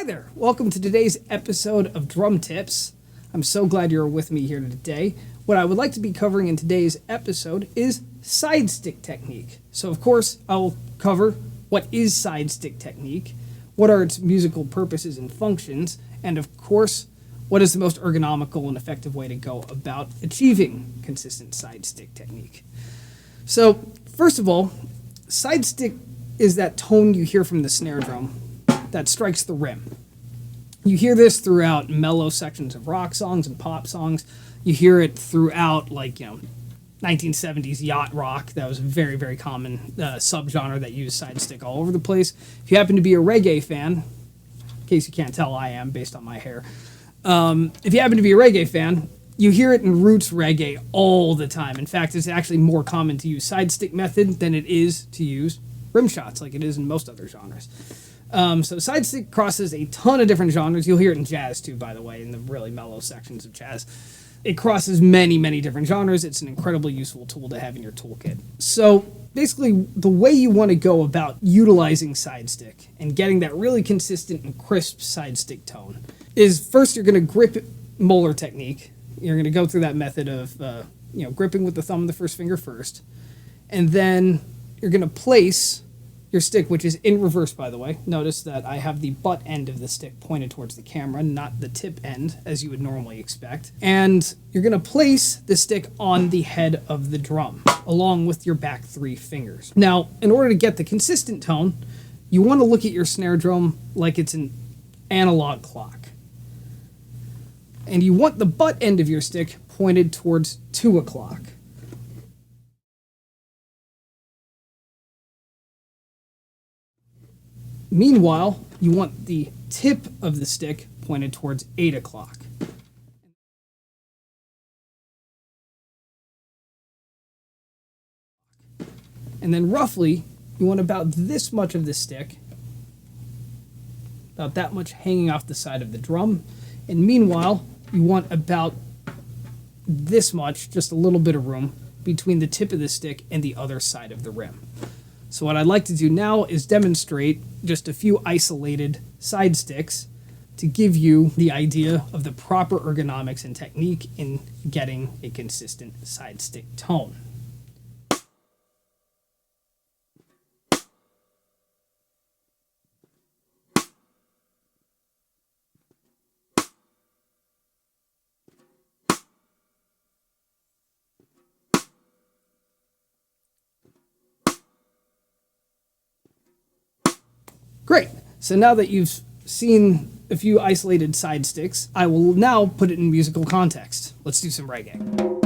there, welcome to today's episode of Drum Tips. I'm so glad you're with me here today. What I would like to be covering in today's episode is side stick technique. So of course, I'll cover what is side stick technique, what are its musical purposes and functions, and of course, what is the most ergonomical and effective way to go about achieving consistent side stick technique. So first of all, side stick is that tone you hear from the snare drum that strikes the rim. You hear this throughout mellow sections of rock songs and pop songs. You hear it throughout, 1970s yacht rock. That was a very, very common subgenre that used side stick all over the place. If you happen to be a reggae fan, in case you can't tell, I am based on my hair. If you happen to be a reggae fan, you hear it in roots reggae all the time. In fact, it's actually more common to use side stick method than it is to use rim shots like it is in most other genres. So side stick crosses a ton of different genres. You'll hear it in jazz too, by the way, in the really mellow sections of jazz. It crosses many, many different genres. It's an incredibly useful tool to have in your toolkit. So basically, the way you want to go about utilizing side stick and getting that really consistent and crisp side stick tone is first you're going to grip molar technique. You're going to go through that method of gripping with the thumb and the first finger first, and then you're going to place your stick, which is in reverse, by the way. Notice that I have the butt end of the stick pointed towards the camera, not the tip end, as you would normally expect. And you're going to place the stick on the head of the drum, along with your back three fingers. Now, in order to get the consistent tone, you want to look at your snare drum like it's an analog clock. And you want the butt end of your stick pointed towards 2 o'clock. Meanwhile, you want the tip of the stick pointed towards 8 o'clock. And then roughly, you want about this much of the stick, about that much hanging off the side of the drum. And meanwhile, you want about this much, just a little bit of room, between the tip of the stick and the other side of the rim. So what I'd like to do now is demonstrate just a few isolated side sticks to give you the idea of the proper ergonomics and technique in getting a consistent side stick tone. Great. So now that you've seen a few isolated side sticks, I will now put it in musical context. Let's do some reggae.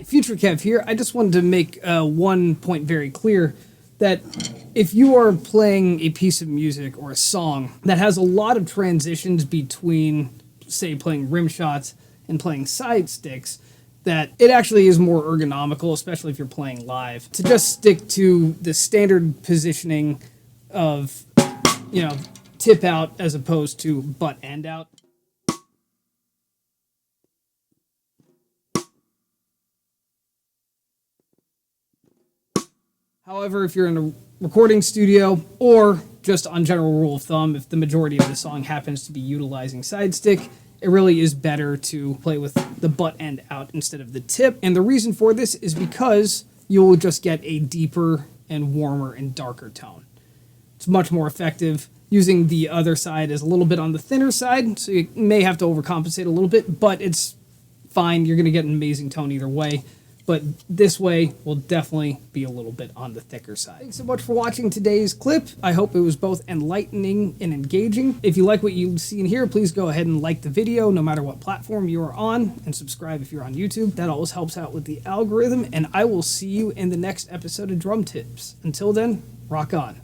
Future Kev here. I just wanted to make one point very clear that if you are playing a piece of music or a song that has a lot of transitions between, say, playing rim shots and playing side sticks, that it actually is more ergonomical, especially if you're playing live, to just stick to the standard positioning of, tip out as opposed to butt end out. However, if you're in a recording studio or just on general rule of thumb, if the majority of the song happens to be utilizing side stick, it really is better to play with the butt end out instead of the tip. And the reason for this is because you'll just get a deeper and warmer and darker tone. It's much more effective. Using the other side is a little bit on the thinner side, so you may have to overcompensate a little bit, but it's fine. You're going to get an amazing tone either way. but this way will definitely be a little bit on the thicker side. Thanks so much for watching today's clip. I hope it was both enlightening and engaging. If you like what you've seen here, please go ahead and like the video no matter what platform you are on, and subscribe if you're on YouTube. That always helps out with the algorithm, and I will see you in the next episode of Drum Tips. Until then, rock on.